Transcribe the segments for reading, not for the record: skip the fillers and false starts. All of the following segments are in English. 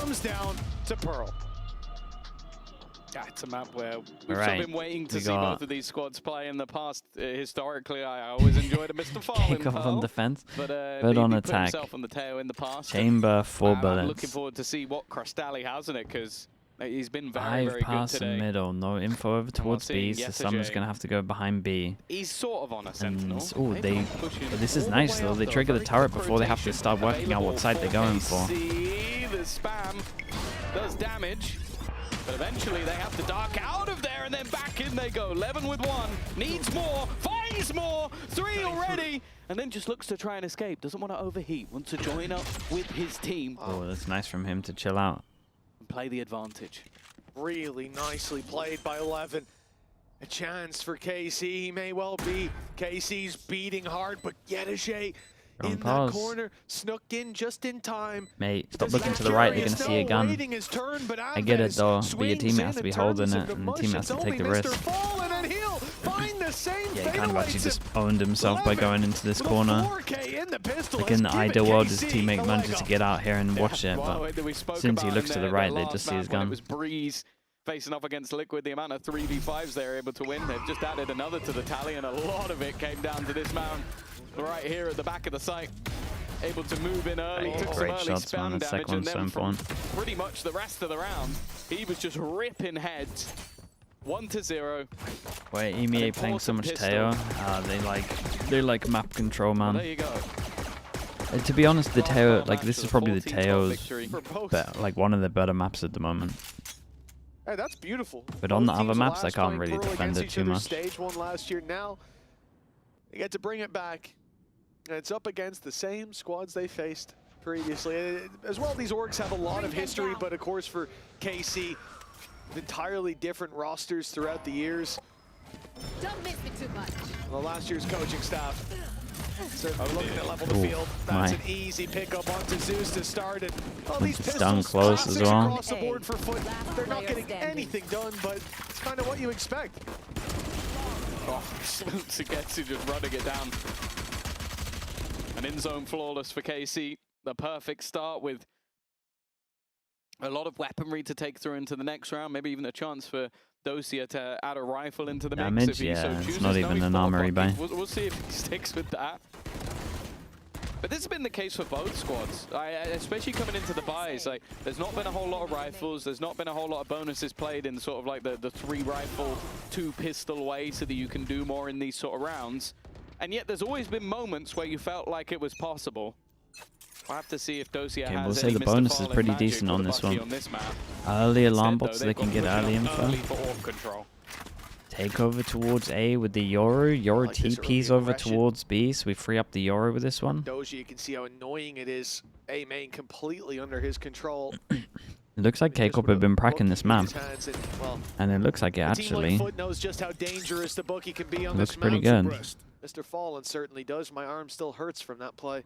comes down to Pearl. Yeah, it's a map where we've been waiting to see both of these squads play in the past. Historically, I always enjoyed a Mr. Fall in Kickoff on defense, but on he attack. put himself on the tail in the past. Chamber, 4 bullets. I'm looking forward to see what Crystalli has in it, because he's been very, 5 very good pass today. and middle, no info over towards B, so Summer's going to have to go behind B. He's sort of on a sentinel. Oh, this is nice though. They trigger the turret before they have to start working out what side they're going for. The spam does damage, but eventually they have to dark out of there, and then back in they go. 11 with 1, needs more, finds more, 3 already, and then just looks to try and escape. Doesn't want to overheat, wants to join up with his team. Oh, that's nice from him to chill out. Play the advantage. Really nicely played by 11. A chance for KC. He may well be. KC's beating hard, but Yedishe in that corner, snuck in just in time. Mate, stop looking to the right, you're going to see a gun. I get it though, but your teammate has to be holding it, and the teammate has to take the risk. Yeah, he kind of actually just owned himself by going into this corner. Like in the ideal world, his teammate manages to get out here and watch it, but as soon as he looks to the right, they just see his gun. It was Breeze facing off against Liquid, the amount of 3v5s they're able to win. They've just added another to the tally, and a lot of it came down to this man right here at the back of the site. Able to move in early, took some early spam damage, and then from pretty much the rest of the round, he was just ripping heads. 1-0. Wait, EMEA playing so much Teo. They like map control, man. Well, there you go. To be honest, the Teo, like this is probably the Teo's, like one of the better maps at the moment. Hey, that's beautiful. But on the other maps, I can't really defend it too much. Stage 1 last year. Now they get to bring it back, and it's up against the same squads they faced previously. As well, these orgs have a lot of history, but of course for KC, entirely different rosters throughout the years. Don't miss me too much. Well, last year's coaching staff certainly looking at level the field. That's an easy pickup onto Zeus to start it. All these pistols close as well. Across the board for FUT. They're not getting anything done, but it's kind of what you expect. Oh, Sugetsu just running it down. An in-zone flawless for KC. The perfect start with a lot of weaponry to take through into the next round. Maybe even a chance for Dosia to add a rifle into the mix if he so chooses. It's not even an armory buy. We'll see if he sticks with that. But this has been the case for both squads, especially coming into the buys. Like, there's not been a whole lot of rifles. There's not been a whole lot of bonuses played in sort of like the 3-rifle, 2-pistol way, so that you can do more in these sort of rounds. And yet there's always been moments where you felt like it was possible. We'll have to see if Dosia has we'll say the bonus is pretty decent on this one. Early alarm bots so they can get early info. Take over towards A with the Yoru. Yoru TP's over towards B, so we free up the Yoru with this one. Dosia, you can see how annoying it is. A main completely under his control. It looks like KCORP have been pracking this map. And it looks like it actually knows just how dangerous the bookie can be on looks pretty good. Mr. Fallen certainly does. My arm still hurts from that play.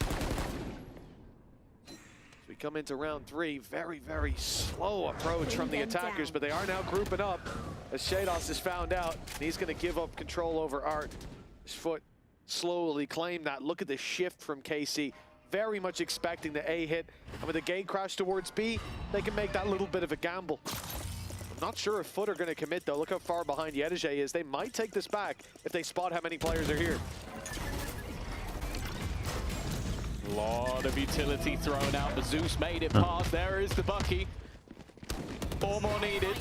We come into round 3, very, very slow approach from the attackers, but they are now grouping up as Shados has found out. He's going to give up control over Art. His FUT slowly claimed that. Look at the shift from KC. Very much expecting the A hit. And with the gate crash towards B, they can make that little bit of a gamble. I'm not sure if FUT are going to commit, though. Look how far behind Yedishe is. They might take this back if they spot how many players are here. A lot of utility thrown out, but Zeus made it past. There is the Bucky. 4 more needed.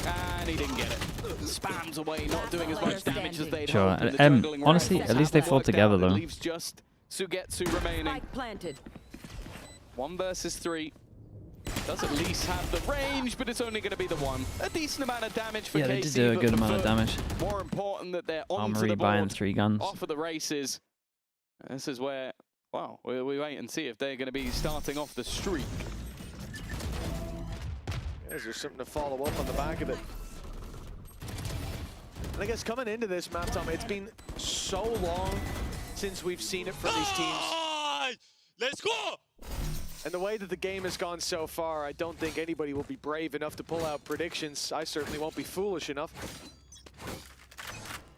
And he didn't get it. Spams away, not doing as much damage as they'd hoped. Honestly, at least they fought together though. Leaves just Sugetsu remaining. 1 versus 3. Does at least have the range, but it's only going to be the 1. A decent amount of damage for KC. Yeah, they did do a good amount of damage. More important that they're onto Armory the board, buying 3 guns. off of the races. This is where, well, we wait and see if they're going to be starting off the streak. Is there something to follow up on the back of it? And I guess coming into this map, Tom, it's been so long since we've seen it from these teams. Let's go! And the way that the game has gone so far, I don't think anybody will be brave enough to pull out predictions. I certainly won't be foolish enough.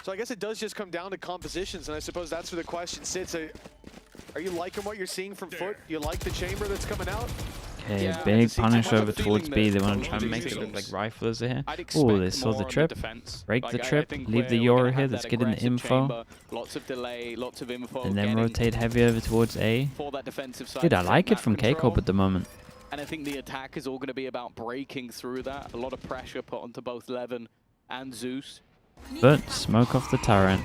So I guess it does just come down to compositions, and I suppose that's where the question sits. Are you liking what you're seeing from FUT? You like the chamber that's coming out? Okay, Yeah, big I punish have a over towards feeling B. They that want a to try lot and of make these it look like teams, riflers are here. I'd Oh, expect they saw more the on trip. defense. Break Like, the I trip. think Leave the we're gonna Yoru have here. that Let's get in the aggressive info. chamber, lots of delay, lots of info, And then getting rotate heavy over towards A. for that defensive side. Dude, I from like it map from control. KCORP at the moment. And I think the attack is all going to be about breaking through that. A lot of pressure put onto both Levin and Zeus. But smoke off the turret.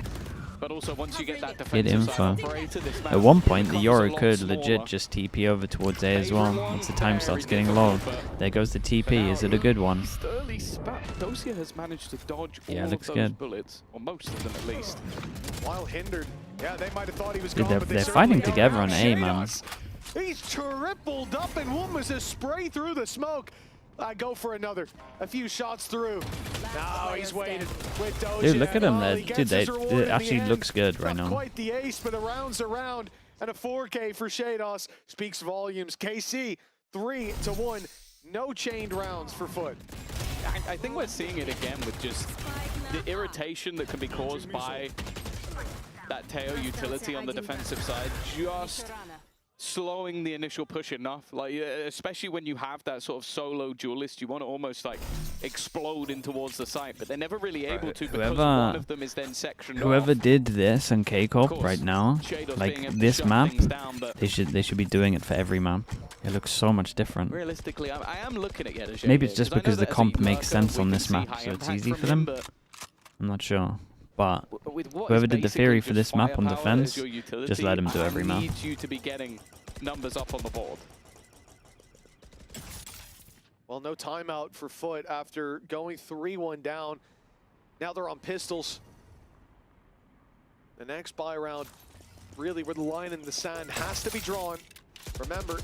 But also, once you get that Get defensive info. side operator, this map At one point, the becomes a Yoru lot could smaller. legit just TP over towards A as well. Once the time starts Very getting low. difficult, but There goes the for TP. now, Is it a good one? Early spat. Dosia has managed to dodge Yeah, all looks of those good. bullets, or most of them at least. While hindered. Yeah, they might have thought he was Dude, gone, but they're they fighting certainly together don't. on A, man. Shados, he's tripled up, and one was a spray through the smoke. I go for another. A few shots through. Now he's waited with Doja. Dude, look at him Oh, there. he gets Dude, his reward in it the actually end. looks good right Not now. quite the ace, but the rounds around. And a 4K for Shados speaks volumes. KC, 3-1. No chained rounds for FUT. I think we're seeing it again with just the irritation that can be caused by that Teo utility on the defensive side. Just slowing the initial push enough, like especially when you have that sort of solo duelist, you want to almost like explode in towards the site, but they're never really able to because one of them is then sectioned Whoever off. did this on KCORP right now, Shadows like being able to this shut map, things down, but they should be doing it for every map. It looks so much different. realistically, I am looking at Yedesh. Maybe it's just because the comp makes sense on this map, so it's easy for them. I'm not sure. But whoever did the theory for this map on defense, just let him do every map. Needs you to be getting numbers up on the board. Well, no timeout for FUT after going 3-1 down. Now they're on pistols. The next buy round, really where the line in the sand has to be drawn. Remember,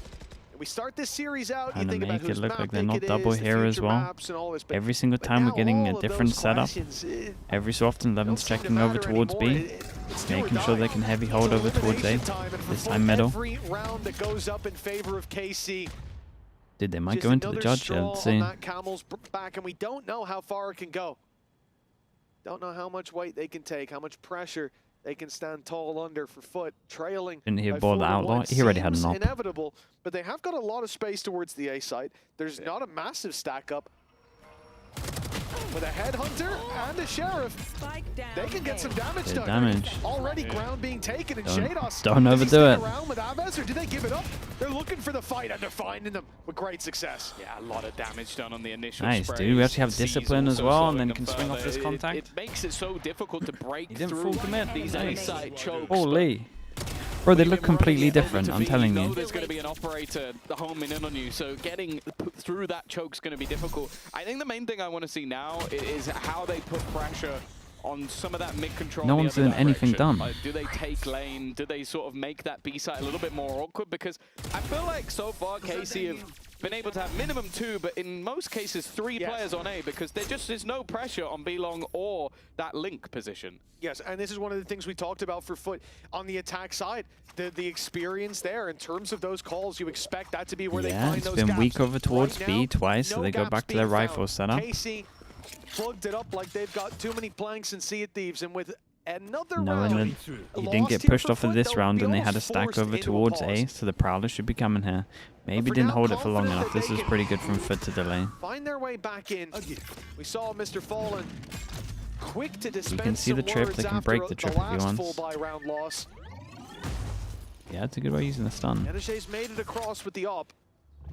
we start this series out, you Trying to think about make it whose look map like they're pick not it double is, the here as future well. maps and all this, but Every single but time now we're getting all a of different those setup. questions, Every so often, Levin's don't seem to checking over matter towards anymore. B, It's do or making sure die. they can heavy It's hold over towards A. elimination time, and for This FUT, time middle. Every round that goes up in favor of KC. Dude, they might Just go into the another judge straw here. on Let's see. that Camel's back, and we don't know how far it can go. Don't know how much weight they can take, how much pressure they can stand tall under for FUT, trailing. Didn't he by ball the 4-1. outlaw? He already had an Seems op. inevitable, but they have got a lot of space towards the A side. There's not a massive stack up. With a headhunter and a sheriff, they can get some damage Good done. damage. Already ground being taken, and Don't- Shados. don't does he overdo stick it. around with Aves, or do they give it up? They're looking for the fight, and they're finding them with great success. Yeah, a lot of damage done on the initial Nice, sprays. dude. We actually have C's discipline as also well, and slowing then them can swing off further. this contact. It makes it so difficult to break He didn't through full commit. these Nice. A-side chokes. Holy. Bro, they look completely different, I'm telling You know you. there's going to be an operator homing in on you, so getting through that choke's going to be difficult. I think the main thing I want to see now is how they put pressure on some of that mid-control. No in the one's other doing anything direction. dumb. Like, do they take lane? Do they sort of make that B site a little bit more awkward? Because I feel like so far KC have been able to have minimum 2, but in most cases 3 players on A, because there just is no pressure on B long or that link position. Yes, and this is one of the things we talked about for FUT on the attack side. The experience there in terms of those calls, you expect that to be where they Yeah, find it's those been gaps. weak over towards Right B now, twice, so no they go gaps back to their being rifle found. setup. KC plugged it up like they've got too many planks in Sea of Thieves, and with another No, round, and he didn't lost get here pushed for off of FUT, this they'll round, be and they had to almost stack forced over into a towards pause. A, so the Prowler should be coming here. Maybe for didn't now, hold it for long confident enough. that This they was can pretty good from FUT to delay. Find their way back in. We saw Mr. Fallen quick to dispense can see the some trip, words they can after break the trip if he last wants. full buy round loss. Yeah, it's a good way using the stun. Yedeshay's made it across with the op.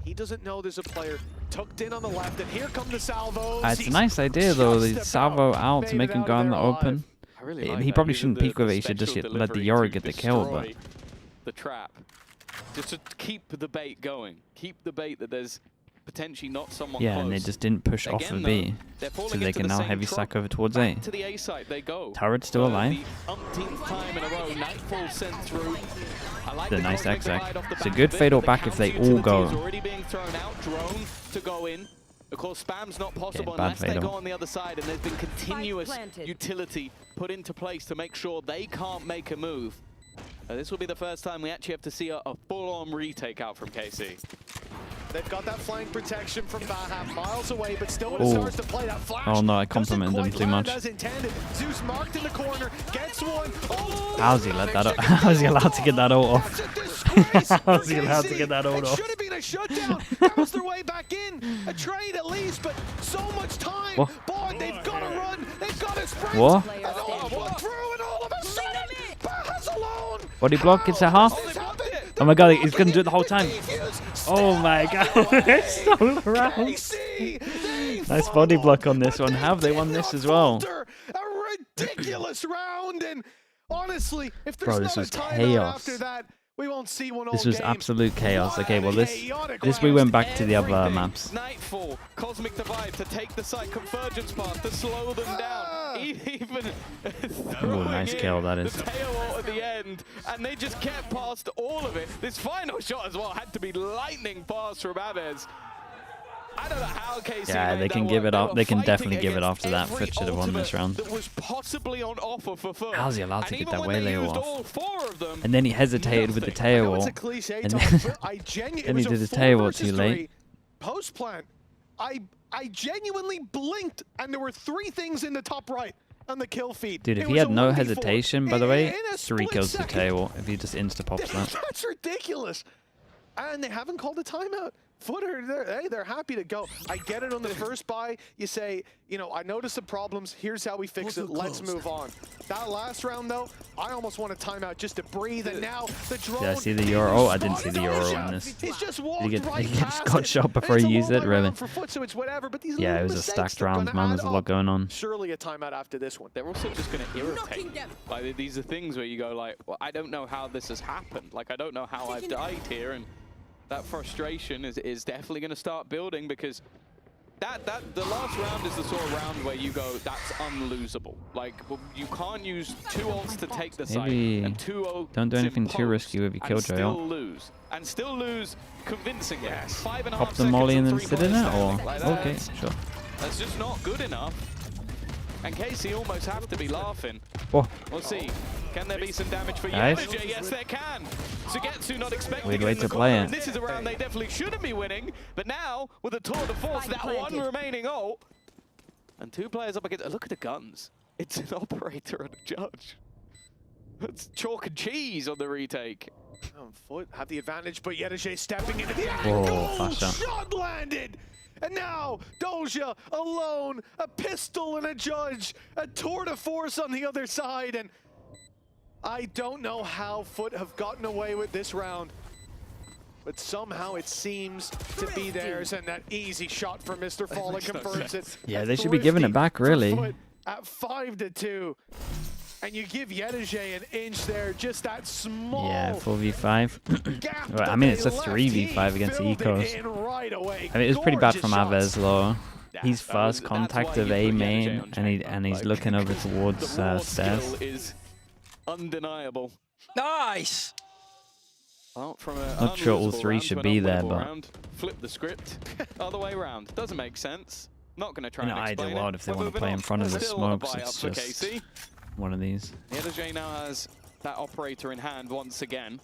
He doesn't know there's a player tucked in on the left, and here come the salvos. It's a He's nice idea though, just the salvo about out to made make it him out go of in the there open. alive. I really He like that. probably Even shouldn't peek with it, he should just special let the delivery Yoru to get the kill, but destroy the trap. Just to keep the bait going. Keep the bait that there's potentially not someone yeah, close. and they just didn't push off Again, of though, B, they're so falling they into can the now same heavy trap. stack over towards A. Back to the A site they go. Turret's still For alive. the umpteenth time in a row, Nightfall sent through. I like The the nice cosmic exec. divide off the It's a back good of it, fade but out the back if they counter all utility is go. already being thrown out. Drone to go in. Of course, spam's not possible bad unless they fade go out. on the other side, and there's been continuous planted. utility put into place to make sure they can't make a move. This will be the first time we actually have to see a full-on retake out from KC. They've got that flank protection from Baha miles away, but still when it Ooh. starts to play that flash. Oh no, I doesn't complimented him quite too land much. As intended. Zeus marked in the corner, gets one. Oh, How's he let that? How's he allowed to get that ult off? that's a disgrace How's for he allowed to KC. get that ult It off? should have been a a shutdown. Bounce their way back in. A trade at least, but so much time. What? Bond, they've got to run. They've got to sprint. What? And all through, and all of a sudden, Bahas alone. Body block, it's a half. Oh my god, he's going to do it the whole time. Oh my god, they stole around. Nice body block on this one. Have they won this as well? A ridiculous round, and honestly, if there's Bro, this not was a timeout chaos. after that, we won't see one all This was game. absolute chaos. Okay, well this we went back to the other maps. Nightfall, Cosmic Divide to take the site convergence path to slow them down. Even Ooh, nice kill that is. the tail ult at the end, and they just kept past all of it. This final shot as well had to be lightning pass from Aves. I don't know how KC Yeah, they can give it up. They can definitely give it after that. FUT should have won this round. That was possibly on offer for FUT. How's he allowed to get that Waylay off? All 4 of them, And then he hesitated with the tail ult. And then he did his tail ult too late. Post plant. I genuinely blinked, and there were 3 things in the top right on the kill feed. Dude, if It he was had a no 1v4 hesitation, by the way, in a 3 split kills to second. tail ult if he just insta-pops that. That's ridiculous. And they haven't called a timeout. Footer, they're happy to go. I get it on the first buy. You say, you know, I noticed the problems. Here's how we fix it. Let's move on. That last round, though, I almost want a timeout just to breathe. And now the drone. Did I see the Euro? Oh, I didn't see the Euro in this. He's just He walked just right got shot before he used it, really. For FUT, so it's whatever, but these Yeah, little it was a mistakes, stacked they're round, gonna man. add There's a lot up. going on. Surely a timeout after this one. they're also just going to Knocking irritate. them. Like, these are things where you go like, well, I don't know how this has happened. Like, I don't know how I've died here, and that frustration is definitely going to start building, because the last round is the sort of round where you go, that's unlosable. Like, you can't use 2 ults to take the site Maybe and 2 ults don't do anything too in risky with your post killjoy and ult. still lose convincingly. 5.5 Pop the seconds molly and then on 3 sit in players it, or standing. Like, okay, sure. that's just not good enough. And KC almost have to be laughing. Oh, We'll see. Can there be some damage for Nice. Yenergy? Yes, there can. Sugetsu not expecting Weird it way in the to play corner. it. This is a round they definitely shouldn't be winning. But now, with a tour de force, that one remaining ult, and 2 players up against. Look at the guns. It's an operator and a judge. It's chalk and cheese on the retake. FUT have the advantage, but Yenergy stepping into the Whoa, angle. fast shot. Shot landed. And now, Doja alone, a pistol and a judge, a tour de force on the other side, and I don't know how FUT have gotten away with this round, but somehow it seems to be theirs, and that easy shot from Mr. Fallen confirms it. Yeah, A they should be giving it thrifty back, for really. FUT at 5-2. And you give Yenergy an inch there, just that small yeah, 4v5. gap. Well, I that mean, they it's a left. 3v5 He against filled it Ecos. in right away. I mean, it was pretty bad Gorgeous from shots. Aves, though. He's That was- first that's contact why of you A put Yenergy main, on and champ, he's like, looking over the towards raw stairs. skill is undeniable. Nice. Well, from a Not sure all unlosable 3 round should to an be there, unwinnable but round. Flip the script, other way around. Doesn't make sense. Not going to try in and an explain ideal it. world, if they We're want to moving play on. in front of the Still a smokes, buy-up it's for just KC. one of these. Yenergy now has that operator in hand once again.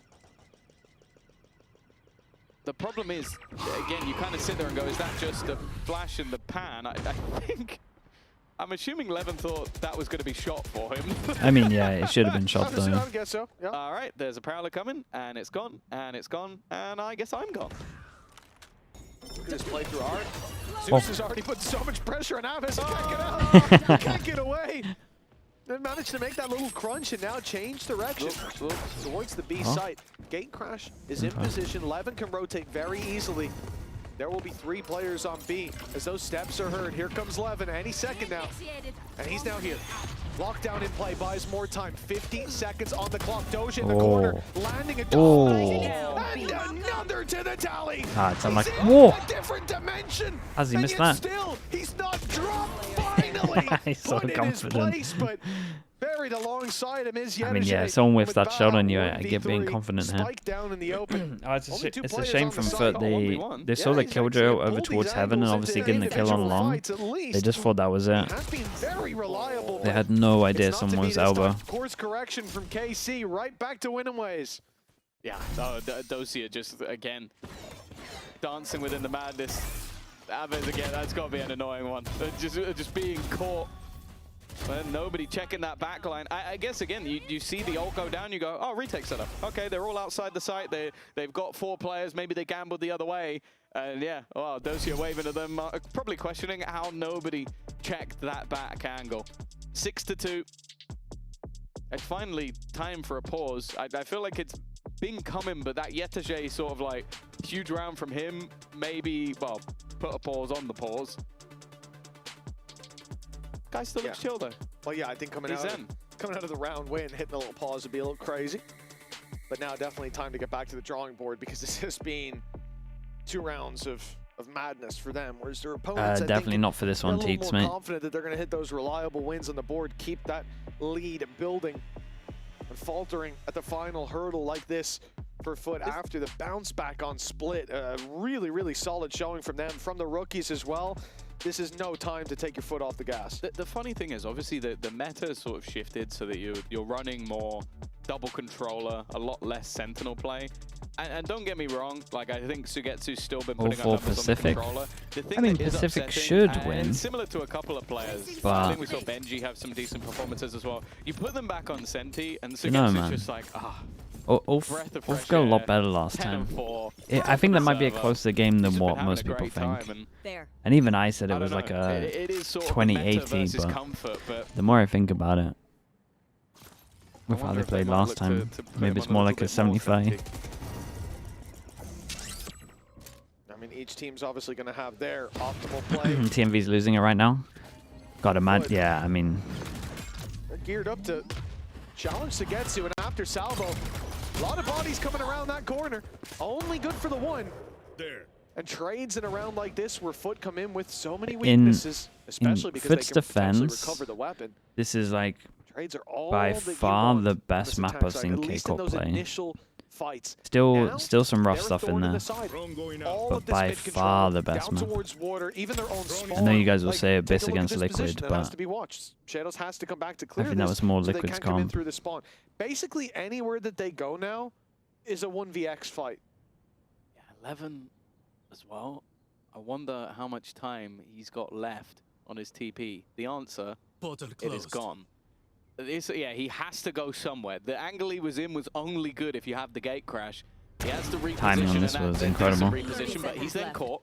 The problem is, again, you kind of sit there and go, is that just a flash in the pan? I think, I'm assuming Levin thought that was going to be shot for him. I mean, yeah, it should have been shot, though. I guess so, yeah. All right, there's a prowler coming, and it's gone, and it's gone, and I guess I'm gone. Look at this play through Art. Oh. Zeus has already put so much pressure on Aves. He can't get out. He can't get away. They managed to make that little crunch and now change direction towards the B site. Gate crash is in position. Levin can rotate very easily. There will be 3 players on B as those steps are heard. Here comes Levin any second now. And he's now here. Lockdown in play, buys more time. 50 seconds on the clock. Doja in the corner, landing a and another to the tally. Ah, it's unlucky. He's Whoa! in a different dimension. How's he And missed yet that? Still, he's not dropped. Finally, He's so put in confident. his place, but buried alongside him is Yenergy. I mean, yeah, someone whiffs with that shot on you, Bao, I get being 1v3, confident here. Spike down in the open. Oh, it's Only 2 a players shame on from the FUT. side. They saw the he's killjoy actually over pulled towards these heaven and angles obviously into getting the kill on individual long. fights at least. They just thought that was it. Has been very reliable. They but had no it's idea not to be someone was this time. elbow. Course correction from KC, right back to winning ways. Yeah, Dosia just, again, dancing within the madness. Aves, again, that's got to be an annoying one. Just being caught But nobody checking that back line. I guess, again, you see the ult go down, you go, oh, retake setup. Okay, they're all outside the site. They've got 4 players. Maybe they gambled the other way. And yeah, well, Dosia waving at them, probably questioning how nobody checked that back angle. 6-2. It's finally time for a pause. I feel like it's been coming, but that Yetaje sort of like huge round from him, maybe, well, put a pause on the pause. Guy still looks chill though. Well, yeah, I think coming out of the round win, hitting a little pause would be a little crazy. But now definitely time to get back to the drawing board because this has been 2 rounds of madness for them, whereas their opponents definitely not for this one, Teats, mate. Confident that they're going to hit those reliable wins on the board, keep that lead building, and faltering at the final hurdle like this for FUT after the bounce back on Split. Really, really solid showing from them, from the rookies as well. This is no time to take your foot off the gas. The funny thing is, obviously, the meta has sort of shifted so that you're running more double controller, a lot less sentinel play. And don't get me wrong, like I think Sugetsu's still been putting up numbers Pacific. on the controller. The thing I mean, that is Pacific upsetting, should win. and similar to a couple of players, But I think we saw Benji have some decent performances as well. You put them back on Senti, and Sugetsu's just like, Ulf got a lot better last time. I think that might be a closer game than what most people think. And even I said it was like a 20-80, but the more I think about it, with how they played last time, maybe it's more like a 75. I mean, each team's obviously going to have their optimal play. TMV's losing it right now. Got a mad, yeah, I mean. They're geared up to challenge Sugetsu, and after salvo, a lot of bodies coming around that corner. Only good for the one. There. And trades in a round like this where FUT come in with so many weaknesses, especially because FUT's they can potentially defense, recover the weapon. This is like Trades are all by far the best map I've seen KCORP play. Initial fights. Still some rough stuff in there, but by far the best map. Water, even their own spawn. I know you guys will say Abyss against Liquid, but Shadows has to come back to clear I think that was more so Liquid's come in comp. through the spawn. Basically, anywhere that they go now is a 1vx fight. Yeah, 11 as well. I wonder how much time he's got left on his TP. The answer, it is gone. Yeah, he has to go somewhere. The angle he was in was only good if you have the gate crash. He has to reposition. Timing on this was incredible. Reposition, but he's then caught.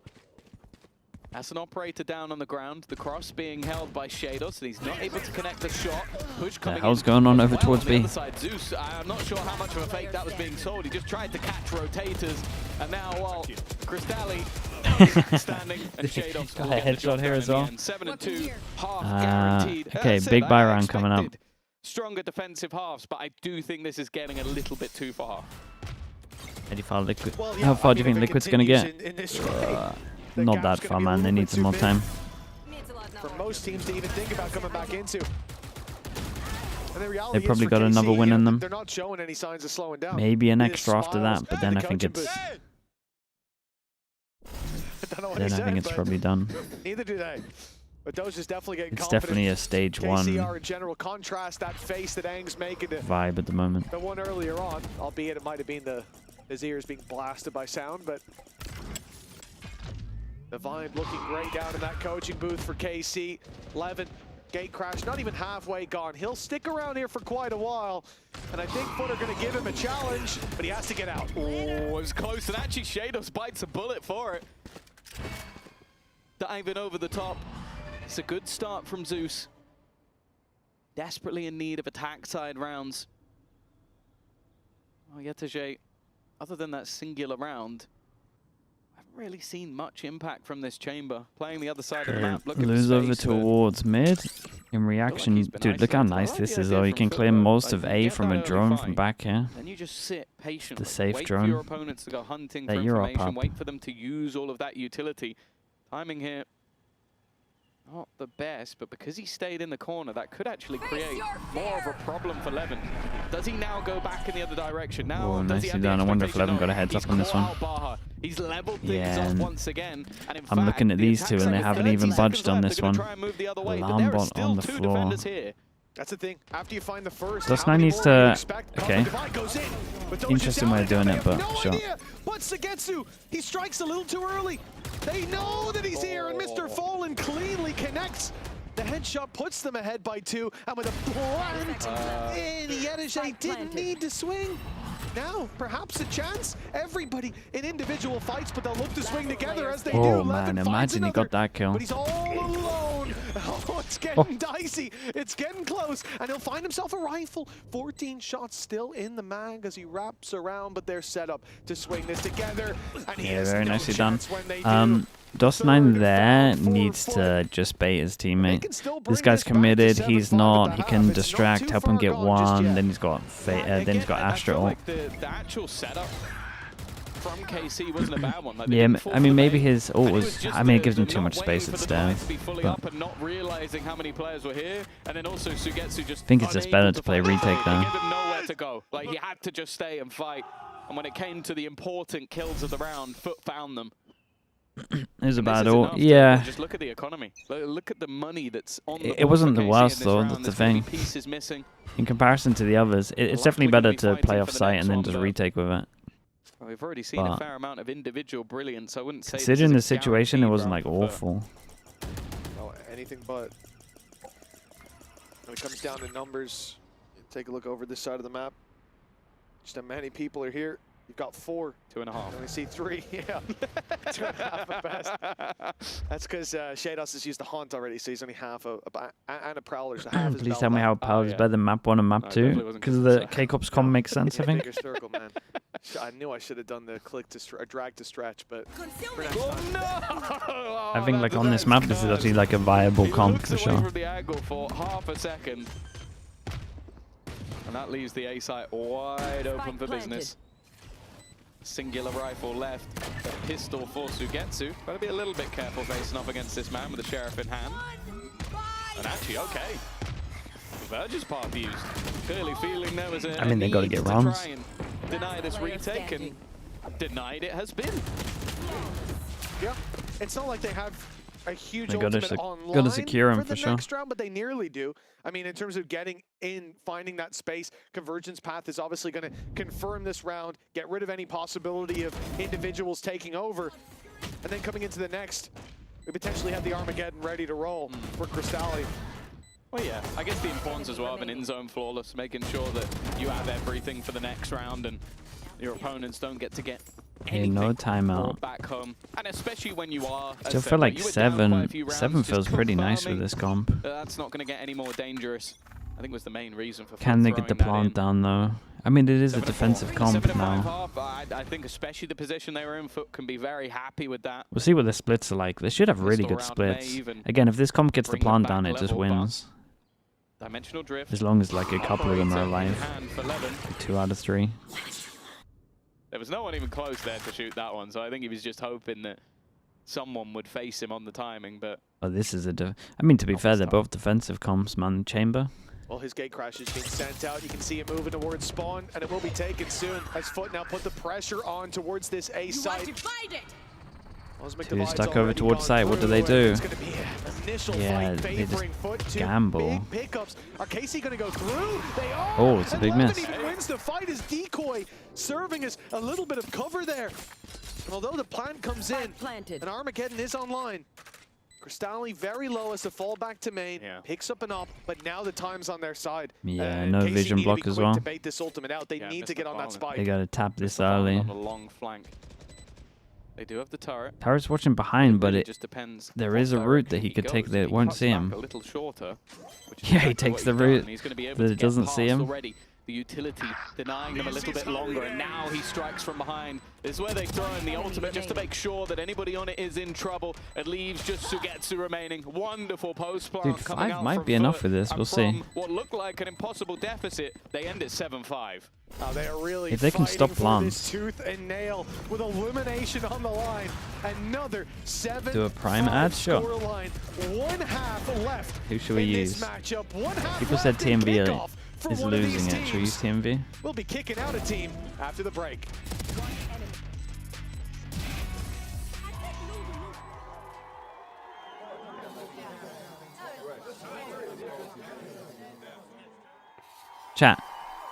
That's an operator down on the ground. The cross being held by Shadows, so he's not able to connect the shot. Push coming the hell's going on over towards the B? other side. Zeus, I'm not sure how much of a fake that was being sold. He just tried to catch rotators, and now, well, Cristalli standing and Shadows got a headshot here as well. 7-2, half guaranteed. Okay, big buy round coming up. Stronger defensive halves, but I do think this is getting a little bit too far. Liquid. Well, yeah, How far do you I mean, think Liquid's going to get? in this Not that far, man. They need some more time. For most teams to even think about coming back into. And the reality They've probably is got KC, another win in them. They're not showing any signs of slowing down. Maybe an It is extra after smiles. that, but then I think it's probably done. Neither do they. But those is definitely getting It's confident. definitely a stage one KCR in general contrast that face that Ang's making to vibe at the moment. the one earlier on, albeit it might have been his ears being blasted by sound, but the vibe looking great down in that coaching booth for KC. Levin, gate crash, not even halfway gone. He'll stick around here for quite a while, and I think FUT are going to give him a challenge, but he has to get out. Oh, it was close, and actually Shadows bites a bullet for it. Diving over the top. It's a good start from Zeus. Desperately in need of attack side rounds. Oh, Yetaje, other than that singular round, I haven't really seen much impact from this chamber. Playing the other side of the map. Look at the Lose over space, towards mid. In reaction, dude, look how nice this is though. You can clear most of A from a drone from back here. Then you just sit patiently. The safe wait drone. for your opponents to go hunting for information. Wait for them to use all of that utility. Timing here. Not the best, but because he stayed in the corner, that could actually create more of a problem for Levin. Does he now go back in the other direction? Now, nicely done. I wonder if Levin got a heads up on this one. He's leveled things up once again. And in I'm looking at these two, and they haven't even budged on this one. Alarm bot on the floor. That's the thing. After you find the first, Dust9 needs to. Okay. Interesting way of doing it, but sure. But Sugetsu, he strikes a little too early. They know that he's here, and Mr. Fallen cleanly connects the headshot puts them ahead by 2, and with a plant in, Yedege didn't need to swing. Now, perhaps a chance. Everybody in individual fights, but they'll look to swing together as they do. Oh Levin man, finds imagine he another, got that kill. but he's all alone. Oh, it's getting dicey. It's getting close, and he'll find himself a rifle. 14 shots still in the mag as he wraps around, but they're set up to swing this together. And he has very no nicely done. chance when they do. DOS9 there needs to just bait his teammate. This guy's committed. He's not. He can distract, help him get one. Then he's got Astra. Like the actual setup from KC wasn't a bad one. Like, yeah, I mean maybe his ult was. I mean it gives him too much space at stairs. But not realizing how many players were here, and then also Sugetsu just. I think it's just better to play retake there. Give him nowhere to go. Like he had to just stay and fight. And when it came to the important kills of the round, FUT found them. It was a bad ult. Yeah. Just look at the economy. Look at the money that's on the It wasn't the worst though, that's the thing. Pieces missing. In comparison to the others, it's definitely better to play off site and then just retake with it. Well, we've already seen a fair amount of individual brilliance. I wouldn't say considering the situation, it wasn't like awful. Oh, anything but. When it comes down to numbers, take a look over this side of the map. Just how many people are here. You've got 4. 2.5. And we see 3. Yeah. 2.5 at best. That's because Shados has used the Haunt already, so he's only half and a Prowler, so half his Please tell me how Power is better than map 1 and map 2. Because the K-Corp's com makes sense, I think. Bigger circle, man. I knew I should have done the click to drag to stretch, but I think like on this map, this is actually like a viable comp for sure. From the angle for half a second, and that leaves the A site wide open for business. Singular rifle left, a pistol for Sugetsu. Got to be a little bit careful facing up against this man with the sheriff in hand. And actually, okay. Verge's path used. Clearly feeling there was a they got to get rounds. Try and deny this retake, and denied it has been. Yeah, it's not like they have a huge ultimate online got to secure him for the sure. next round, but they nearly do. I mean, in terms of getting in, finding that space, Convergence path is obviously going to confirm this round, get rid of any possibility of individuals taking over, and then coming into the next, we potentially have the Armageddon ready to roll for Crystalli. Well, yeah, I guess the importance as well of an in-zone flawless, making sure that you have everything for the next round and your opponents don't get to get anything no timeout back home. And especially when you are... Still feel like 7 feels pretty nice with this comp. That's not going to get any more dangerous. I think was the main reason for Can they get the plant down though? I mean, it is a defensive comp now. I think especially the position they were in, FUT can be very happy with that. We'll see what the splits are like. They should have really good splits. Again, if this comp gets the plant down, it just wins. Dimensional drift. As long as like a couple of them are alive. 2 out of 3. There was no one even close there to shoot that one, so I think he was just hoping that someone would face him on the timing, but... Oh, this is a... I mean, to be fair, they're both defensive comps, man. Chamber. Well, his gate crash is being sent out. You can see it moving towards spawn, and it will be taken soon as FUT now put the pressure on towards this A site. Two stuck over towards site. What do they do? It's going to be an initial yeah, fight they favoring just FUT. gamble. Big pickups. Are KC going to go through? They are. Oh, it's a big miss. Even wins the fight as decoy, serving as a little bit of cover there. And although the plant comes in, and Armageddon is online, Crystalli very low as a fallback to main, picks up an op, but now the time's on their side. Yeah, no KC vision block as well. To bait this ultimate out. They need to get on that spike. They gotta tap this early. On a long flank. They do have the turret. Turret's watching behind, but it just depends. There is a route that he could take that won't see him. A little shorter, yeah, he takes the route that it doesn't see him. Already. The utility denying them a little bit longer, and now he strikes from behind. This is where they throw in the ultimate just to make sure that anybody on it is in trouble. It leaves just Sugetsu remaining. Wonderful post plant. Dude, 5 might be enough for this. We'll see. What looked like an impossible deficit, they end at 7-5. They are really if they can stop plants, tooth and nail with elimination on the line. Another 7. Do a prime ad, sure. 1/2 left. Who should we use? People said TMV is losing it. Should we use TMV? We'll be kicking out a team after the break. Chat,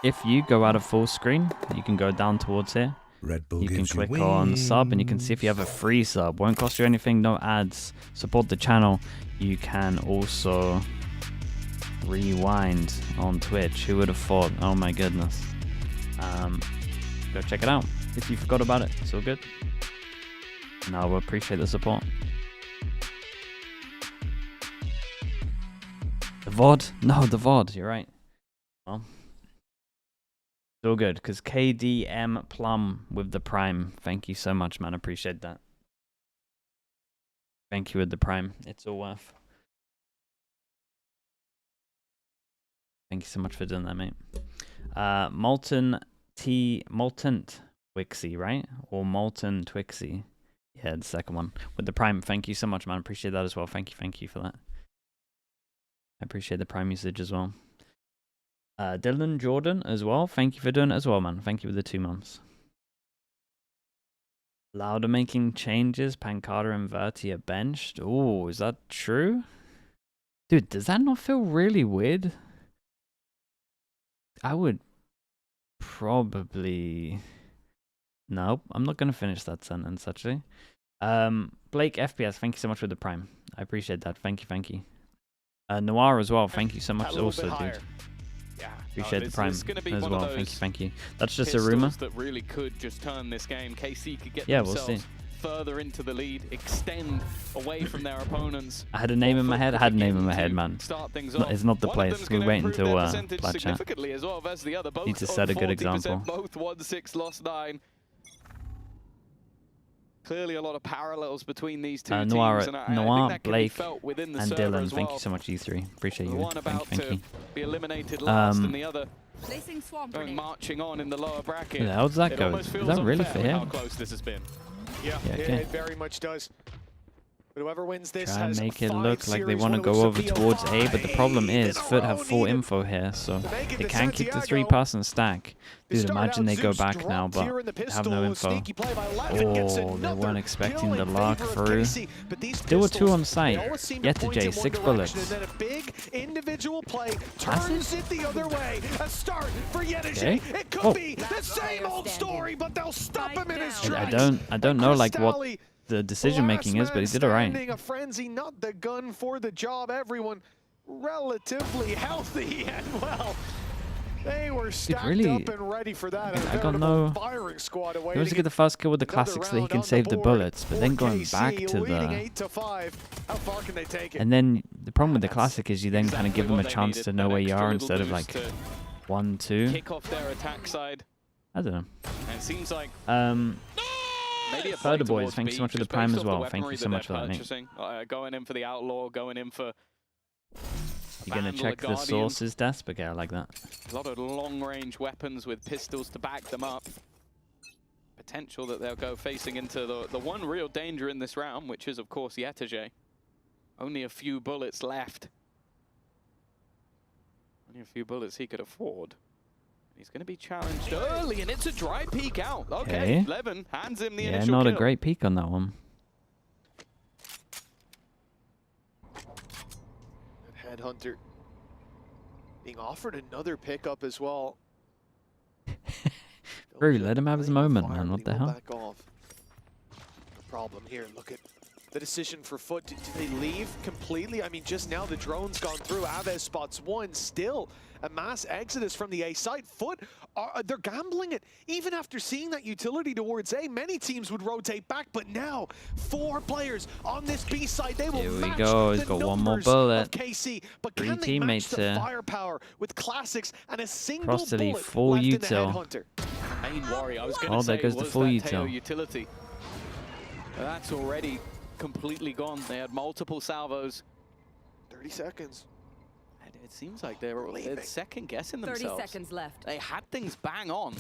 if you go out of full screen, you can go down towards here. Red Bull You can gives click on sub and you can see if you have a free sub. Won't cost you anything, no ads. Support the channel. You can also rewind on Twitch. Who would have thought? Oh my goodness. Go check it out if you forgot about it. It's all good. No, we appreciate the support. The VOD? No, the VOD. You're right. Well, it's all good because KDM Plum with the Prime. Thank you so much, man. Appreciate that. Thank you with the Prime. It's all worth. Thank you so much for doing that, mate. Molten Twixie, right? Or Molten Twixie. Yeah, the second one. With the Prime. Thank you so much, man. Appreciate that as well. Thank you for that. I appreciate the Prime usage as well. Dylan Jordan as well. Thank you for doing it as well, man. Thank you with the 2 months. Louder making changes. Pancada and Verti are benched. Oh, is that true? Dude, does that not feel really weird? I would probably... Nope, I'm not going to finish that sentence, actually. Blake FPS, thank you so much for the Prime. I appreciate that. Thank you. Noir as well, thank you so much also, dude. Yeah. Appreciate the Prime as well. Thank you. That's just a rumor. That really could just turn this game. KC could get we'll themselves see. further into the lead, extend away from their opponents. I had a name in my head. I had a name in my head, man. Start things It's not the place. We wait until plat chat. Significantly as well versus the other. Both Need to set a good example. Both 1-6, lost 9. Clearly a lot of parallels between these two Noir, teams. And Noir, Blake, and Dylan, thank you so much, you 3. Appreciate you. One about Thank you. be eliminated last, and the other Placing swamp going grenade. marching on in the lower bracket. Yeah, how does that go? Is that really for How him? close this has been. Yeah, okay. it very much does. But whoever wins this Try and has make it 5 look like they series want to winners go of over towards A, but the problem is FUT have full needed info here, so to make it they to can keep the Santiago. 3-person stack. They Dude, start imagine out they go Zeus back now, dropped but here in the have no pistol. info. Sneaky play by Levin gets Oh, they another weren't expecting kill the in lock favor of through. KC, but these There were 2 on pistols, site. they always seem to Yet to point J, in 6 one bullets. direction, and then a big individual play Classic? turns it the other way. A start for Yetije. Okay. It could Oh. be the same old story, but they'll stop him in his tracks. I don't know like what the decision making is, but he did alright. A frenzy, not the gun for the job. Everyone relatively healthy and well. They were stacked really, up and ready for that. I got no. Firing squad He wants to get the first kill with the classics so that he can save the bullets, but then going back to the. 8 to 5. How far can they take it? And then the problem with the classic is you then kind of give them a chance to know where you are instead of like 1, 2. Kick off their attack side. I don't know. And it seems like maybe a Further play boys, towards thanks so B, much for the just Prime based as off the well. Thank you weaponry so much for they're that, mate. purchasing. Going in for the Outlaw, going in for You're gonna Vandal, check the Guardian. sources, Des? Okay, I like that. A lot of long-range weapons with pistols to back them up. Potential that they'll go facing into the one real danger in this round, which is, of course, Yetije. Only a few bullets left. Only a few bullets he could afford. He's going to be challenged early, and it's a dry peek out. Okay, Levin hands him the Yeah, initial not kill. a great peek on that one. Headhunter being offered another pickup as well. Bro, let him have his moment, man. What the hell? Back off. The problem here, look at the decision for FUT. Do they leave completely? I mean, just now the drone's gone through. Aves spots 1. Still a mass exodus from the A site. FUT, they're gambling it. Even after seeing that utility towards A, many teams would rotate back. But now, 4 players on this B side. They will Here we match go. He's the got one more numbers bullet. of KC. But 3 can they teammates match the here. firepower with classics and a single Cross to the bullet full left in the util. Headhunter? Main worry, I was going Oh, to there say, goes the was full that util. tail utility. That's already completely gone. They had multiple salvos. 30 seconds. And it seems like they're second guessing 30 themselves. seconds left. They had things bang on,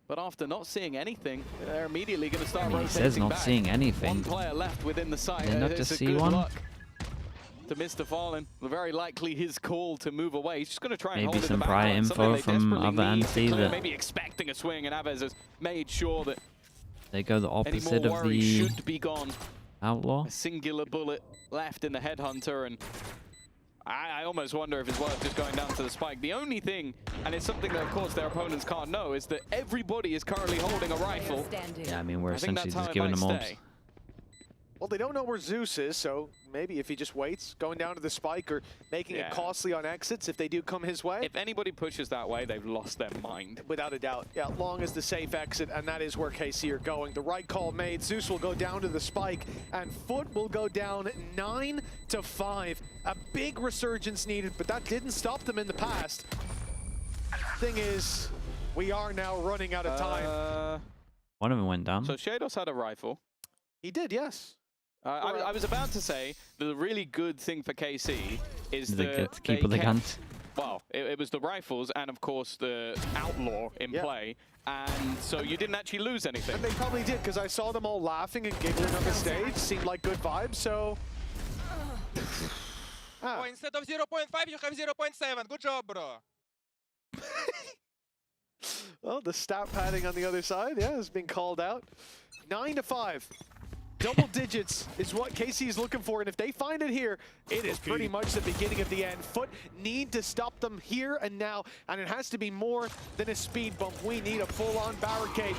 but after not seeing anything, they're immediately going to start He rotating says not back. seeing anything. One player left within the site. Did they not It's just a see good one? luck to Mr. Fallen. Very likely his call to move away. He's just going to try and Maybe hold in some the prior backline, info something they from desperately other need to anti clear, that- maybe expecting a swing, and Aves has made sure that They go the any opposite more of worry the should be gone. Outlaw. A singular bullet left in the Headhunter, and I almost wonder if it's worth just going down to the spike. The only thing, and it's something that of course their opponents can't know, is that everybody is currently holding a rifle. Yeah, I mean, we're I think essentially that's how just it giving might them orbs. stay. Well, they don't know where Zeus is, so maybe if he just waits, going down to the spike or making it costly on exits if they do come his way. If anybody pushes that way, they've lost their mind. Without a doubt. Yeah, long as the safe exit, and that is where KC are going. The right call made. Zeus will go down to the spike, and FUT will go down 9-5. A big resurgence needed, but that didn't stop them in the past. Thing is, we are now running out of time. One of them went down. So Shados had a rifle. He did, yes. I was about to say the really good thing for KC is They that get to keep they what they can. kept, well, it was the rifles and of course the outlaw in play, and so you didn't actually lose anything. And they probably did, because I saw them all laughing and giggling on the stage. Seemed like good vibes, so... Oh, instead of 0.5, you have 0.7. Good job, bro. Well, the stat padding on the other side, has been called out. 9-5. Double digits is what KC is looking for, and if they find it here, it is pretty much the beginning of the end. FUT need to stop them here and now, and it has to be more than a speed bump. We need a full-on barricade,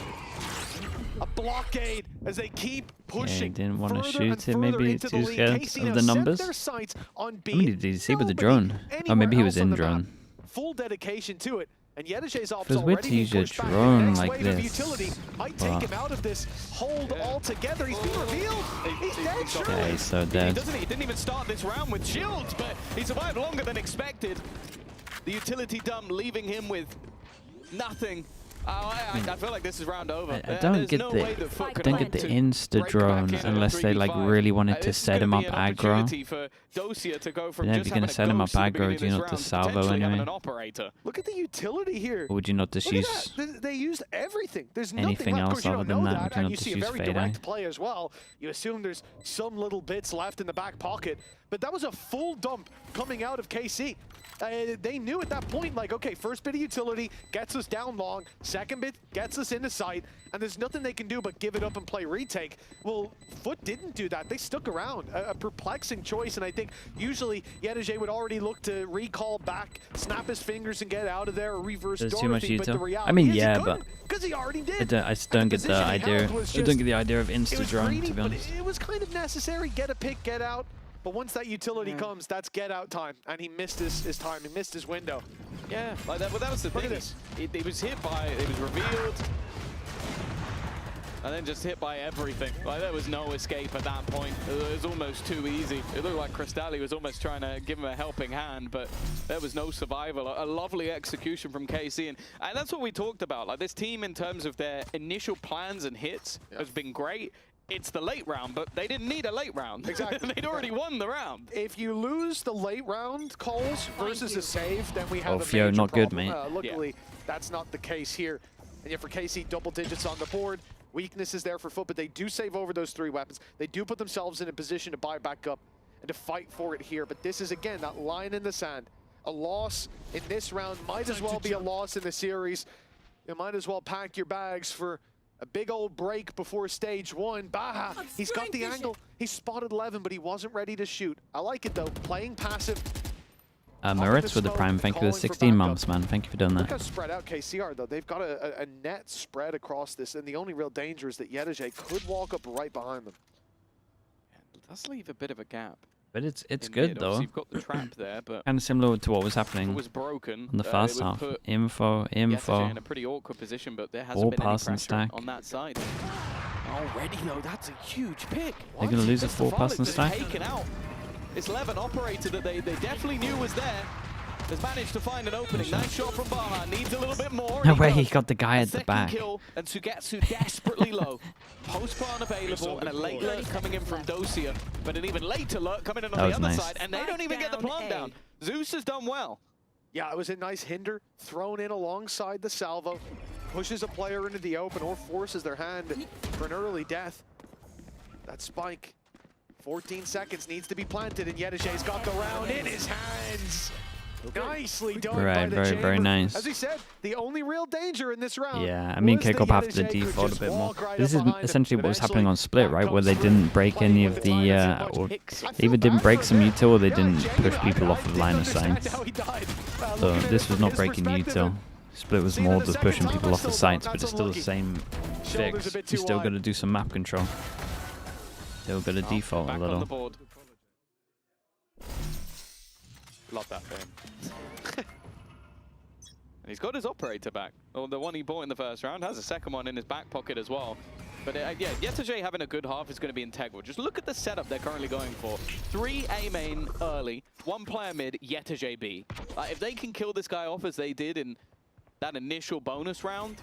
a blockade, as they keep pushing. didn't want to further shoot and it, maybe further into the too lead. scared KC of now the set numbers. their sights on B. How many did he see with the Nobody drone? Oh, anywhere maybe he was else on in the map. drone. Full dedication to it. And Yedajay's off Feels weird already to use being your pushed back. drone The next like wave of this, utility might take him out of this hold altogether. He's been revealed. He's dead, sure. Yeah, he's so He dead. didn't even start this round with shields, but he survived longer than expected. The utility dump leaving him with nothing. I feel like this is round over. I don't get the insta drone unless they like really wanted to set him up aggro. And then if you're gonna set him up aggro, do you not just salvo anyway? Look at the utility here. Or would you not just Look at use that. They used everything. There's anything nothing left. Of else course, you other don't than know that? Would you and not you just see a use very fade direct eye? play as well. You assume there's some little bits left in the back pocket, but that was a full dump coming out of KC. They knew at that point, like, okay, first bit of utility gets us down long, second bit gets us into sight, and there's nothing they can do but give it up and play retake. Well, FUT didn't do that. They stuck around. A perplexing choice, and I think usually Yedajay would already look to recall back, snap his fingers and get out of there, or reverse There's Dorothy, too much but the util. reality I mean, is he yeah, couldn't, but because he already did. I just don't get the position he idea. held was I don't just- get the idea of it insta was drone, greedy, to be but honest. it was kind of necessary. Get a pick, get out. But once that utility comes, that's get out time, and he missed his time. He missed his window. Yeah, like that. Well, that was the Look thing. at this. It was hit by. It was revealed, and then just hit by everything. Like there was no escape at that point. It was almost too easy. It looked like Cristalli was almost trying to give him a helping hand, but there was no survival. A lovely execution from KC, and that's what we talked about. Like this team, in terms of their initial plans and hits, has been great. It's the late round, but they didn't need a late round. Exactly. They'd already won the round. If you lose the late round calls versus a save, then we have a Fio, major not good, problem. mate. Luckily, that's not the case here. And yet for KC, double digits on the board. Weakness is there for FUT, but they do save over those 3 weapons. They do put themselves in a position to buy back up and to fight for it here. But this is, again, that line in the sand. A loss in this round might as well be a loss in the series. You might as well pack your bags for a big old break before stage 1. Baha, he's got the angle. He spotted 11, but he wasn't ready to shoot. I like it though, playing passive. Moritz with the prime, thank you for the 16 months, man. Thank you for doing Look that. how spread out KC are though. They've got a net spread across this, and the only real danger is that Yedajay could walk up right behind them. It does leave a bit of a gap. But it's in good mid. though. Obviously, you've got the trap there, but Kind of similar to what was it happening was broken. on the first it would half. put Info. Yedajay in a pretty awkward position, but there hasn't All been any pass and pressure stack. on that side. Already though, that's a huge pick. They're going to lose a Mr. 4 pass and Frolic stack. just taken out. This 11 operator that they definitely knew was there has managed to find an opening. Nice shot from Baha. Needs a little bit more. No way, he does. got the guy A at the second back. kill, and Sugetsu desperately low. Post-plan available, and a late lurk coming in from Dosia, but an even later lurk coming in on That the was other nice. side, and they don't even get the plant down. Zeus has done well. Yeah, it was a nice hinder thrown in alongside the salvo. Pushes a player into the open or forces their hand for an early death. That spike, 14 seconds, needs to be planted, and Yedajay's got the round in his hands. Nicely done Right, by the very, Chamber. very nice. As he said, the only real danger in this round. Yeah, I mean, was the Kickoff after the Yettage who default a just bit more. walk right This up is behind him. essentially what was happening Eventually, on Split, right? Where they comes through, didn't break playing any with of the the, timing so or much. I they feel either didn't bad break for some him. util or they Yeah, didn't push genuinely, people I off of didn't line of understand sight. how he died. So Looking at this it was from not his breaking perspective, util. Split was see more the just second pushing time, people I off the still don't. sights, but That's it's still the unlucky. same Shoulders fix. a bit You too still wide. got to do some map control. Still got to default a Back on the little. board. Love that for him. And he's got his operator back. Or the one he bought in the first round, has a second one in his back pocket as well. But yeah, Yettage having a good half is going to be integral. Just look at the setup they're currently going for. 3 A main early, 1 player mid, Yettage B. If they can kill this guy off as they did in that initial bonus round,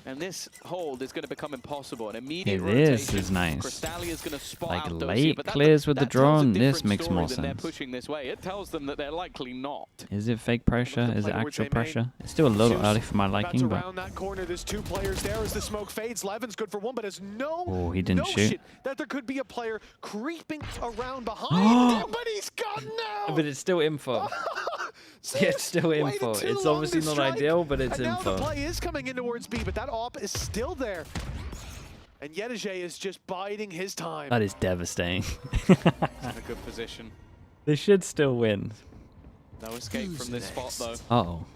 and this hold is going to become impossible. An immediate This rotation. is nice. Crystalia is going to spot Like out late Dosia, but clears with the that tells a drone. This different makes story more than They're sense. pushing this way. It tells them that they're likely not. Is it fake pressure? Is it play towards actual A main. pressure? It's still a little Zeus early for my about liking, to but round that corner. There's 2 players there as the smoke fades. Levin's good for 1, but has no Oh, he didn't notion shoot. that there could be a player creeping around behind him, but he's gone now. but it's still info. Zeus It's still waited info. too It's long obviously to not strike, ideal, but it's and now the info. play is coming in towards B, but that op is still there. And Yettage is just biding his time. That is devastating. In a good position. They should still win. No escape from this spot though. Uh-oh.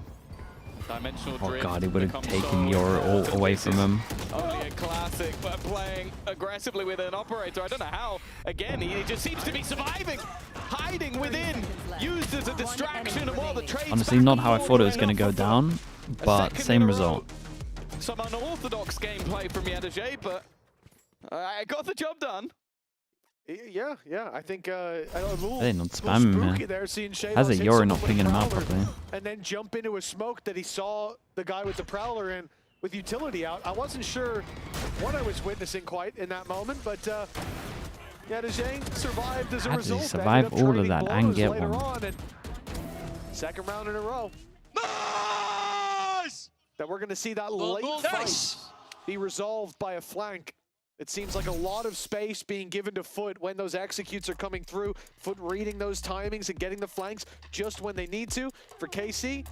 Dimensional Oh drift god, he would have becomes taken so your ult important. away This from is him. Only a classic, but playing aggressively with an operator. I don't know how. Again, he just seems to be surviving, hiding within, used as a distraction. And while the trade's Honestly, back not and how I forth thought it was right going to now go for down, a but second same in a result. row. Some unorthodox gameplay from Yettage, but I got the job done. Yeah. I think I know, a little, They're not little spamming, spooky man. there, seeing Shaylos How's it hit you're someone not with a pinging him out Prowler properly? and then jump into a smoke that he saw the guy with the Prowler in with utility out. I wasn't sure what I was witnessing quite in that moment, but Yettage survived as a How did he result. survive Ended up all of trading that and blows get later one? on, and second round in a row Nice! that we're going to see that Goal, late goal, fight nice! be resolved by a flank. It seems like a lot of space being given to FUT when those executes are coming through. FUT reading those timings and getting the flanks just when they need to. For KC,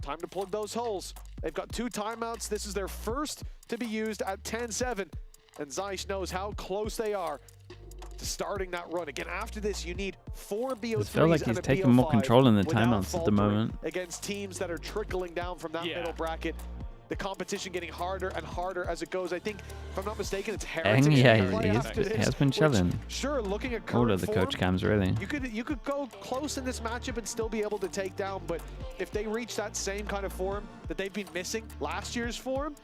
time to plug those holes. They've got 2 timeouts. This is their first to be used at 10-7. And Zeiss knows how close they are to starting that run. Again, after this, you need 4 BO3s I feel like and he's a taking more BO5 control in the without timeouts at the faltering moment. against teams that are trickling down from that Yeah. middle bracket. The competition getting harder and harder as it goes. I think, if I'm not mistaken, it's Eng, Heritage. yeah, that play after he this, has been which, chilling. Sure, looking at All current of the form, coach cams, really. you could go close in this matchup and still be able to take down, but if they reach that same kind of form that they've been missing last year's form,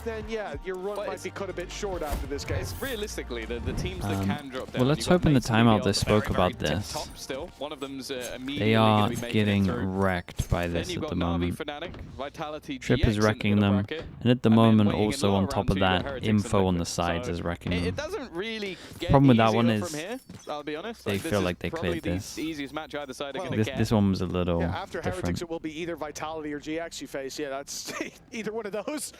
then yeah, your run But might be cut a bit short after this game. It's realistically the teams that can drop down. well, let's you've got hope in the basically timeout the they spoke very, about very this. tip-top still. One of them's immediately They are gonna be making it getting through. wrecked by Then this you've at got the Na'Vi, moment. Fnatic, Vitality, Trip GX is in the wrecking middle them, bracket, and at the and then moment, weighing in also lower on round top 2, of you've got that, Heretics and info on the Liquid. sides So is wrecking It them. doesn't really get Problem with that easier one from is here, I'll be honest. they Like, this feel is like they probably cleared this. the easiest match either side are Well, going to get. This one was a little Yeah, after different. Heretics, it will be either Vitality or GX you face. Yeah, that's either one of those.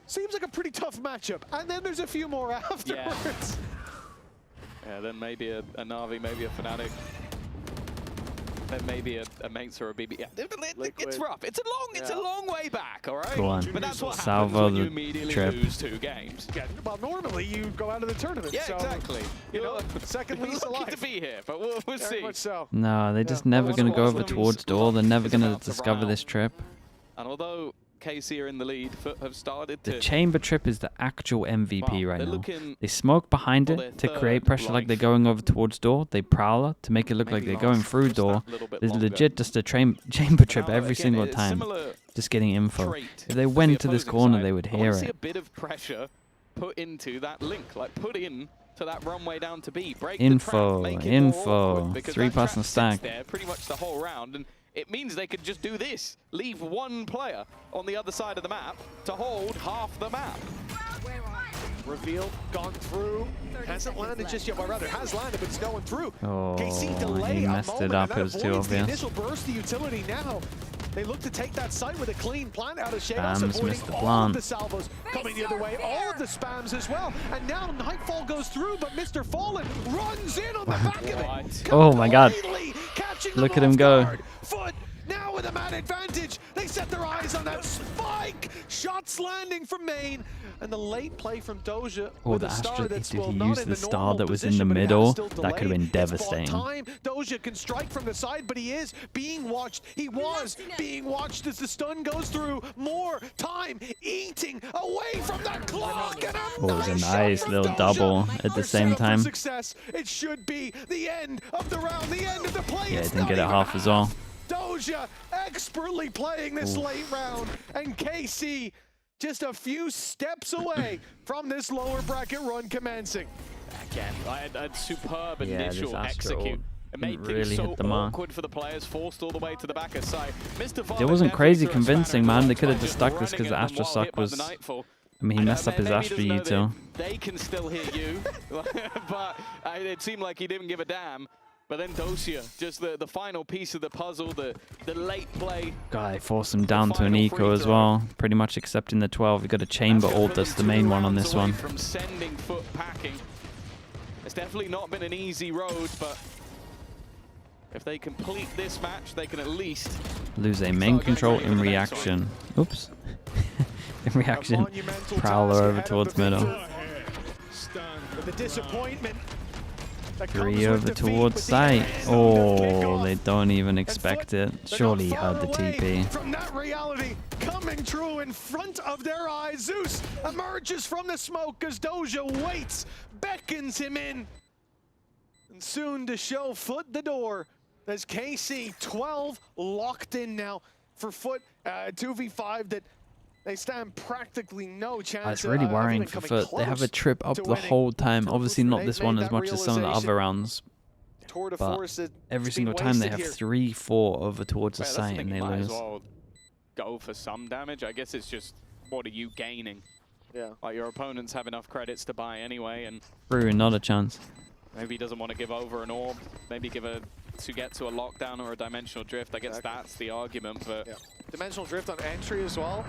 Seems like a pretty tough matchup. And then there's a few more afterwards. Yeah, then maybe a Na'Vi, maybe a Fnatic. Then maybe a Mates or a BB. Yeah, it's Liquid. rough. It's a long way back, all right? Go on. But that's what Salvo happens when you the immediately trip. lose 2 games. Yeah, well, normally you go out of the tournament. Yeah, so, exactly. You know, second You're least lucky alive. to be here, but we'll Very see. much so. No, they're just Yeah, never well, going to go what's over awesome towards is door. They're never it's going to about the discover round. this trip. And although KC are in the lead, FUT have started The to... chamber trip is the actual MVP Well, right they're now. looking They smoke behind for their it to create third pressure like they're life. going over towards door. They prowler to make it look like maybe they're going last through just door. that little bit There's longer. legit just a chamber trip Now, every again, single it's time. similar Just getting info. trait If they to went the to this opposing corner, side. they would I wanna hear see a it. bit of pressure put into that link, like put in to that runway down to B. Break Info, the trap, make it more info, awkward, because 3-person that trap sits stack. there pretty much the whole round, and it means they could just do this. Leave one player on the other side of the map to hold half the map. Revealed, gone through, hasn't landed just yet. Well, rather has landed, but it's going through. Oh, KC he delay a messed moment, it up. and that It was too avoids the obvious. initial burst of utility now. They look to take that site with a clean plant out of Shados, Spams avoiding missed the all plant. of the salvos coming the other way, all of the spams as well. And now Nightfall goes through, but Mr. Fallen runs in on the back of it. Oh my god. Completely catching Look them at him off go. guard. FUT now with a man advantage. They set their eyes on that spike. Shots landing from main. And the late play from Doja. Oh, with the a star Astra, that's, did well, he not use in the star normal that was in position, the but it has middle? still That could have been delayed. It's bought devastating. time. Doja can strike from the side, but he is being watched. He was being watched as the stun goes through. More time eating away from that clock. And Oh, it was a nice nice shot from little Doja. double at the They're same set up for time. success. It should be the end of the round, the end of the play. Yeah, It's didn't not get it even half as well. Doja expertly playing this late round, and KC just a few steps away from this lower bracket run commencing. Again, a superb Yeah, this initial Astra execute. ult It made didn't things really so hit the mark. awkward for the players, forced all the way to the back of side. Mr. It Fallen wasn't definitely crazy threw a convincing, spanner in man. the They could have works just by stuck this because running the at them Astra while suck hit by was... the Nightfall. I mean, he messed up his Maybe he Astra doesn't know util. that they can still hit you, but it seemed like he didn't give a damn. But then Dosia, just the final piece of the puzzle, the late play. Guy forced him down to an final eco free as throw. well. Pretty much accepting the 12. He got a chamber ult. That's the main one on this one. From sending FUT packing. It's definitely not been an easy road, but if they complete this match, they can at least Lose a main getting control ready for in the next reaction. Oops. In reaction. Monumental Prowler task over ahead of towards the middle. victor. But the disappointment that comes 3 with over defeat, towards but the site. end of the Oh, kickoff. they don't even And expect FUT, it. they're Surely he not far heard the away TP. from that reality coming true in front of their eyes. Zeus emerges from the smoke as Doja waits, beckons him in. And soon to show FUT the door. There's KC 12 locked in now for FUT 2v5 that they stand practically no chance. That's really of worrying even for coming FUT. They have a close trip up to the winning. whole time. Obviously not They this made one that as much as some of the realization. other rounds. Tour de But force every that's single been time they wasted have here. 3-4 over towards the Well, that's site the and thing, they you might lose. as well go for some damage. I guess it's just, what are you gaining? Yeah. Like, your opponents have enough credits to buy anyway, and Through, not a chance. maybe he doesn't want to give over an orb. Maybe give a to get to a lockdown or a dimensional drift. I guess that's the argument, but Yeah. Dimensional drift on entry as well.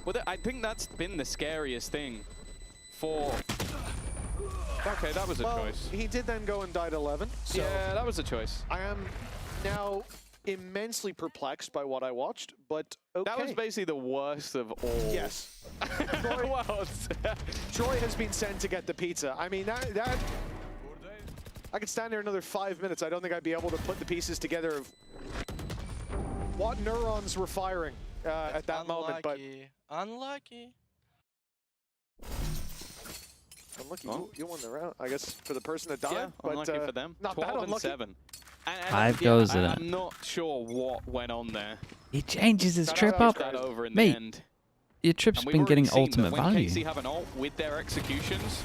well, I think that's been the scariest thing for. Okay, that was a Well, choice. he did then go and died 11. So Yeah, that was a choice. I am now immensely perplexed by what I watched, but okay. That was basically the worst of all. Yes. Well, Troy has been sent to get the pizza. I mean, that I could stand there another 5 minutes. I don't think I'd be able to put the pieces together of what neurons were firing at that moment. But Unlucky. unlucky, you won the round. I guess for the person that died. yeah, but, unlucky for them. Not 12 that and unlucky. 7. And 5 goes at it. I'm not sure what went on there. He changes his That trip was up. That over in Mate, the end. Your trip's And we've been already getting seen that ultimate when value. KC have an ult with their executions,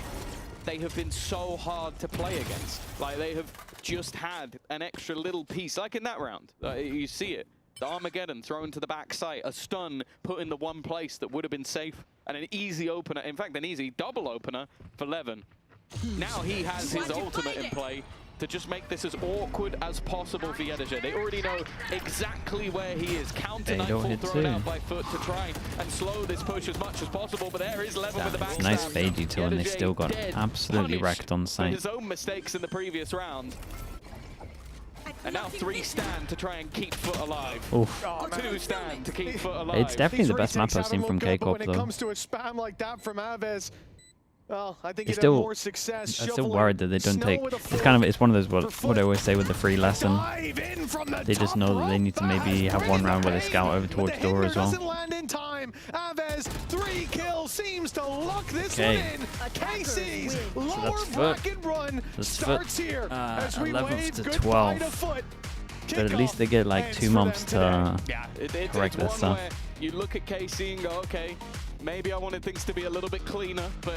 they have been so hard to play against. Like, they have just had an extra little piece, like in that round. You see it. The Armageddon thrown to the back site, a stun put in the one place that would have been safe, and an easy opener, in fact, an easy double opener for Levin. Now he has his ultimate in play to just make this as awkward as possible for Yedeja. They already know exactly where he is. Counter They don't Nightfall hit thrown too. out by FUT to try and slow this push as much as possible, but there is Levin with the That's backstab. nice fade util and they Yedeja still got dead, absolutely punished wrecked on for site. his own mistakes in the previous round. And now 3 stand to try and keep FUT alive. Oof. Oh, man. 2 stand to keep FUT alive. It's definitely These the best map retakes I've seen haven't from looked good, but KARMINE when it though. comes to a spam like that from Aves, well, I think It's you'd still- have more success. I'm still shoveling worried that they don't snow take. with a It's foot. kind of it's one of those for what I FUT. always say with the free lesson. Dive in from the They just top know that they rope. need to maybe have one round where they scout over But towards the door hinder as well. doesn't land in time. Aves 3 kills seems to lock this Okay. one in. KC's win. lower that's FUT. bracket run That's FUT, starts here as we 11th wave to goodbye 12th. to FUT. But at least they get like Ends 2 for months them today. to Yeah, correct it's their one stuff. where you look at KC and go, okay, maybe I wanted things to be a little bit cleaner, but